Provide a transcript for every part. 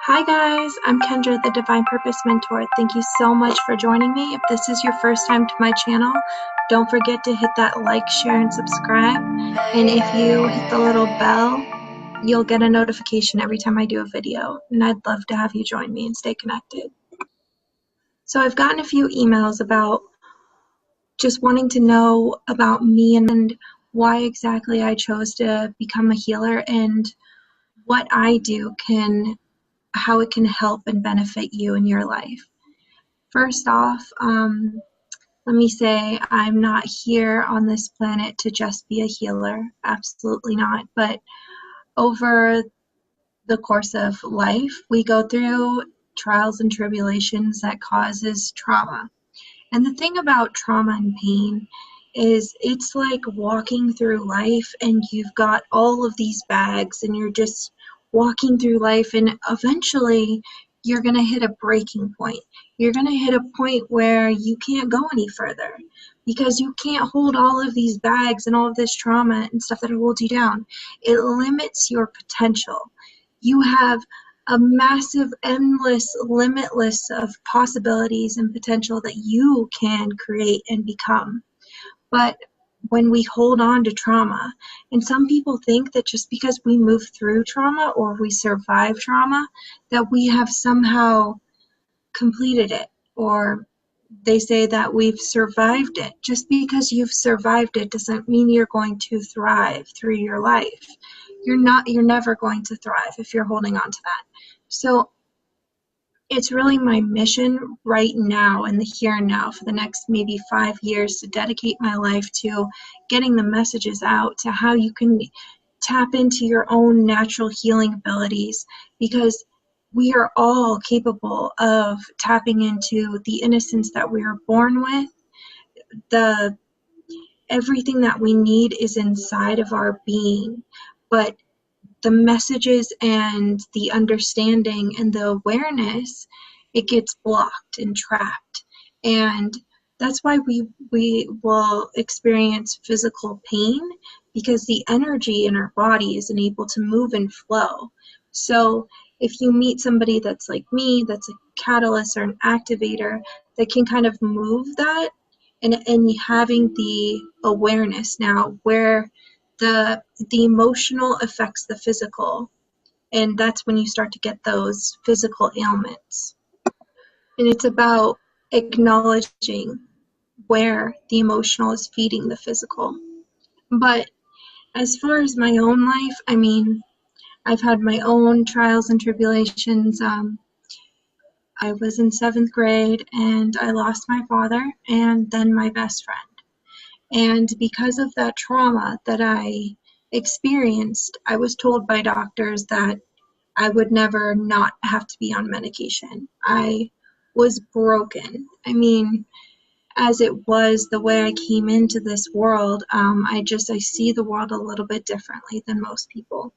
Hi guys, I'm Kendra, the Divine Purpose Mentor. Thank you so much for joining me. If this is your first time to my channel, don't forget to hit that like, share, and subscribe. And if you hit the little bell, you'll get a notification every time I do a video. And I'd love to have you join me and stay connected. So I've gotten a few emails about just wanting to know about me and why exactly I chose to become a healer and what I do how it can help and benefit you in your life. First off, let me say I'm not here on this planet to just be a healer. Absolutely not. But over the course of life, we go through trials and tribulations that causes trauma. And the thing about trauma and pain is it's like walking through life and you've got all of these bags and you're just walking through life, and eventually you're going to hit a breaking point. You're going to hit a point where you can't go any further because you can't hold all of these bags and all of this trauma and stuff that holds you down. It limits your potential. You have a massive, endless, limitless of possibilities and potential that you can create and become. But when we hold on to trauma, and some people think that just because we move through trauma or we survive trauma, that we have somehow completed it, or they say that we've survived it. Just because you've survived it doesn't mean you're going to thrive through your life. You're never going to thrive if you're holding on to that. So it's really my mission right now in the here and now for the next maybe 5 years to dedicate my life to getting the messages out to how you can tap into your own natural healing abilities, because we are all capable of tapping into the innocence that we were born with. Everything that we need is inside of our being, but the messages and the understanding and the awareness, it gets blocked and trapped. And that's why we will experience physical pain, because the energy in our body isn't able to move and flow. So if you meet somebody that's like me, that's a catalyst or an activator that can kind of move that, and having the awareness now where the emotional affects the physical, and that's when you start to get those physical ailments. And it's about acknowledging where the emotional is feeding the physical. But as far as my own life, I mean, I've had my own trials and tribulations. I was in 7th grade and I lost my father and then my best friend. And because of that trauma that I experienced, I was told by doctors that I would never not have to be on medication. I was broken. I mean, as it was the way I came into this world, I see the world a little bit differently than most people.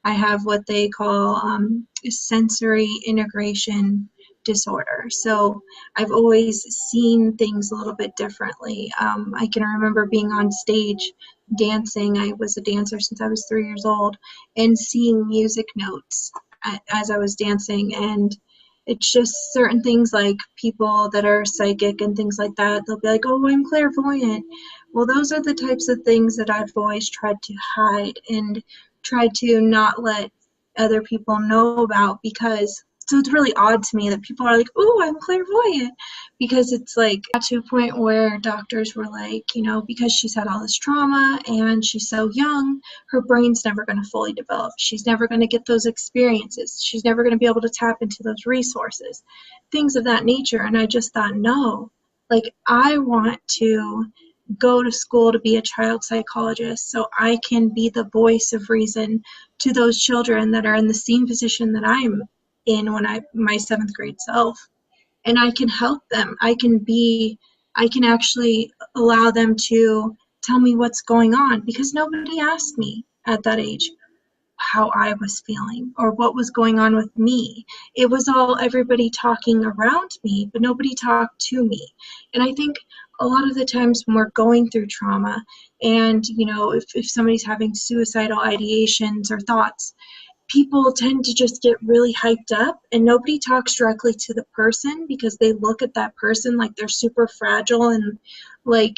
I have what they call sensory integration disorder. So I've always seen things a little bit differently. I can remember being on stage dancing. I was a dancer since I was 3 years old, and seeing music notes as I was dancing. And it's just certain things, like people that are psychic and things like that, they'll be like, oh, I'm clairvoyant. Well, those are the types of things that I've always tried to hide and tried to not let other people know about, because so it's really odd to me that people are like, oh, I'm clairvoyant, because it's like got to a point where doctors were like, because she's had all this trauma and she's so young, her brain's never going to fully develop. She's never going to get those experiences. She's never going to be able to tap into those resources, things of that nature. And I just thought, no, like, I want to go to school to be a child psychologist so I can be the voice of reason to those children that are in the same position that I'm in when my 7th grade self, and I can help them. I can actually allow them to tell me what's going on, because nobody asked me at that age how I was feeling or what was going on with me. It was all everybody talking around me, but nobody talked to me. And I think a lot of the times when we're going through trauma, and if somebody's having suicidal ideations or thoughts, people tend to just get really hyped up, and nobody talks directly to the person because they look at that person like they're super fragile and like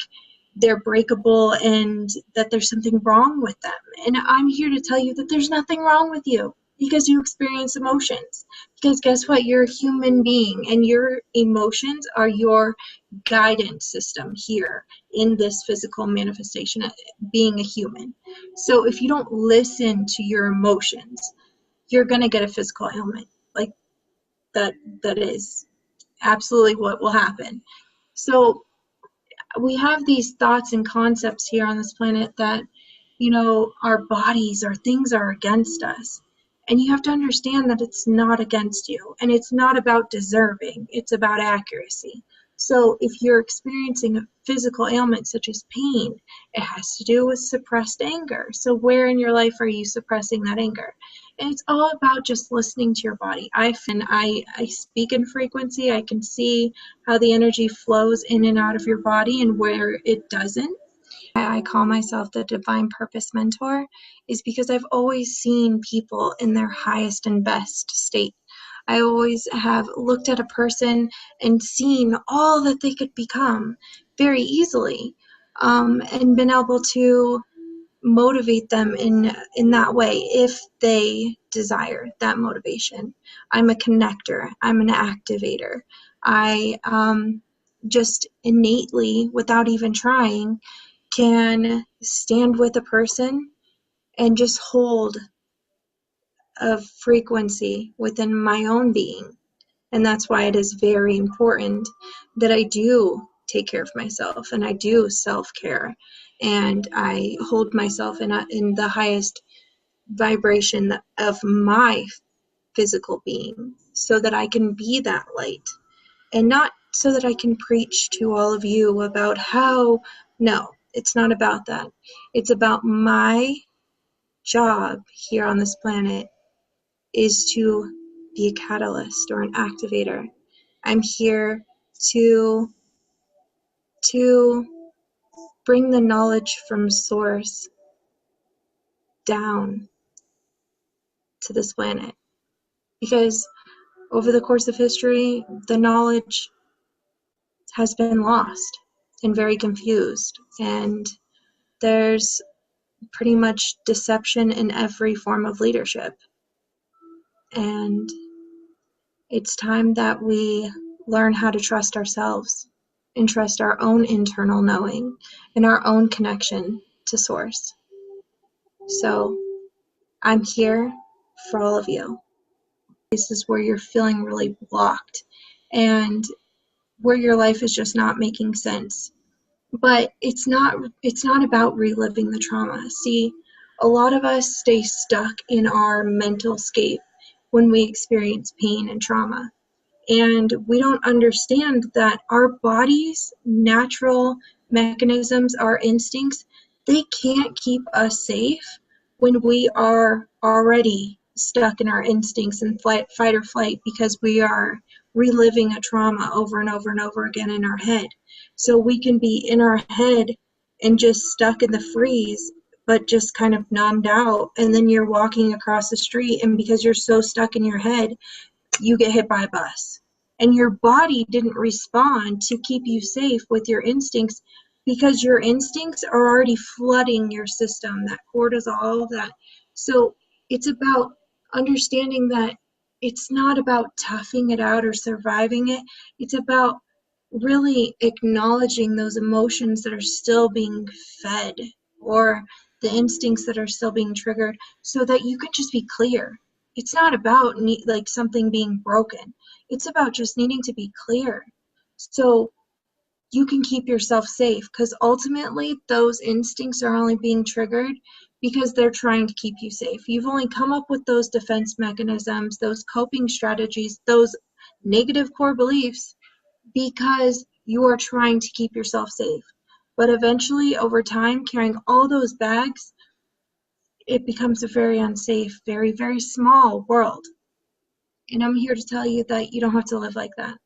they're breakable and that there's something wrong with them. And I'm here to tell you that there's nothing wrong with you because you experience emotions. Because guess what? You're a human being, and your emotions are your guidance system here in this physical manifestation of being a human. So if you don't listen to your emotions, you're going to get a physical ailment. Like that is absolutely what will happen. So we have these thoughts and concepts here on this planet that, our bodies or things are against us. And you have to understand that it's not against you, and it's not about deserving, it's about accuracy. So if you're experiencing a physical ailment such as pain, it has to do with suppressed anger. So where in your life are you suppressing that anger? And it's all about just listening to your body. I speak in frequency. I can see how the energy flows in and out of your body and where it doesn't. I call myself the divine purpose mentor is because I've always seen people in their highest and best state. I always have looked at a person and seen all that they could become very easily, and been able to motivate them in that way if they desire that motivation. I'm a connector. I'm an activator. I just innately, without even trying, can stand with a person and just hold a frequency within my own being. And that's why it is very important that I do take care of myself and I do self-care and I hold myself in the highest vibration of my physical being so that I can be that light, and not so that I can preach to all of you about how. No, it's not about that. It's about my job here on this planet is to be a catalyst or an activator. I'm here to bring the knowledge from source down to this planet, because over the course of history, the knowledge has been lost and very confused, and there's pretty much deception in every form of leadership. And it's time that we learn how to trust ourselves and trust our own internal knowing and our own connection to source. So I'm here for all of you. This is where you're feeling really blocked and where your life is just not making sense. But it's not about reliving the trauma. See, a lot of us stay stuck in our mental scape when we experience pain and trauma. And we don't understand that our body's natural mechanisms, our instincts, they can't keep us safe when we are already stuck in our instincts and fight or flight, because we are reliving a trauma over and over and over again in our head. So we can be in our head and just stuck in the freeze, but just kind of numbed out. And then you're walking across the street, and because you're so stuck in your head, you get hit by a bus. And your body didn't respond to keep you safe with your instincts, because your instincts are already flooding your system, that cortisol, that. So it's about understanding that it's not about toughing it out or surviving it. It's about really acknowledging those emotions that are still being fed, or the instincts that are still being triggered, so that you can just be clear. It's not about like something being broken. It's about just needing to be clear so you can keep yourself safe, because ultimately those instincts are only being triggered because they're trying to keep you safe. You've only come up with those defense mechanisms, those coping strategies, those negative core beliefs because you are trying to keep yourself safe. But eventually, over time, carrying all those bags, it becomes a very unsafe, very, very small world. And I'm here to tell you that you don't have to live like that.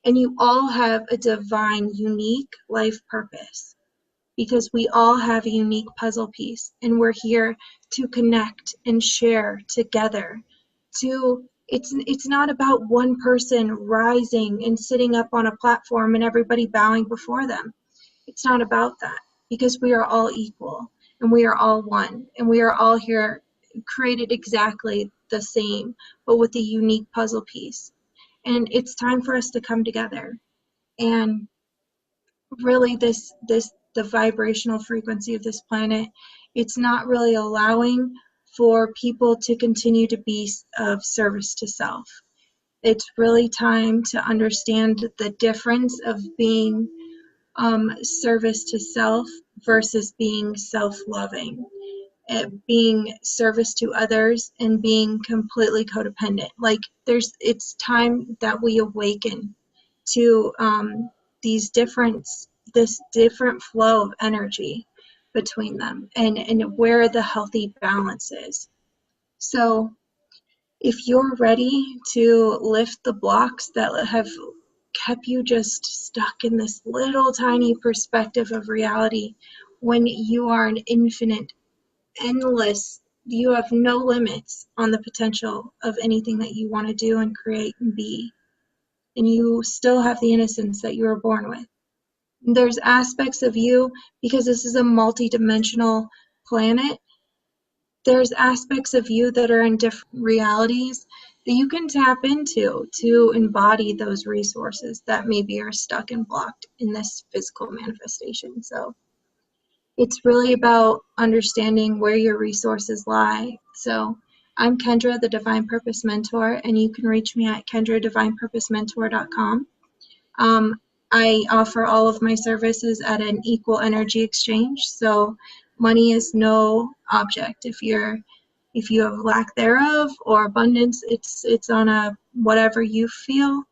And you all have a divine, unique life purpose, because we all have a unique puzzle piece, and we're here to connect and share together. It's not about one person rising and sitting up on a platform and everybody bowing before them. It's not about that, because we are all equal and we are all one, and we are all here created exactly the same, but with a unique puzzle piece. And it's time for us to come together. And really, the vibrational frequency of this planet, it's not really allowing for people to continue to be of service to self. It's really time to understand the difference of being service to self versus being self-loving, being service to others and being completely codependent. Like it's time that we awaken to this different flow of energy between them, and where the healthy balance is. So if you're ready to lift the blocks that have kept you just stuck in this little tiny perspective of reality, when you are an infinite, endless, you have no limits on the potential of anything that you want to do and create and be, and you still have the innocence that you were born with. There's aspects of you, because this is a multi-dimensional planet, there's aspects of you that are in different realities that you can tap into to embody those resources that maybe are stuck and blocked in this physical manifestation. So it's really about understanding where your resources lie. So I'm Kendra, the Divine Purpose Mentor, and you can reach me at kendradivinepurposementor.com. I offer all of my services at an equal energy exchange, so money is no object. If you have lack thereof or abundance, it's on a whatever you feel.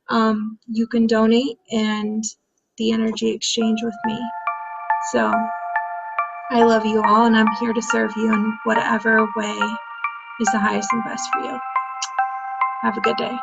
You can donate and the energy exchange with me. So I love you all, and I'm here to serve you in whatever way is the highest and best for you. Have a good day.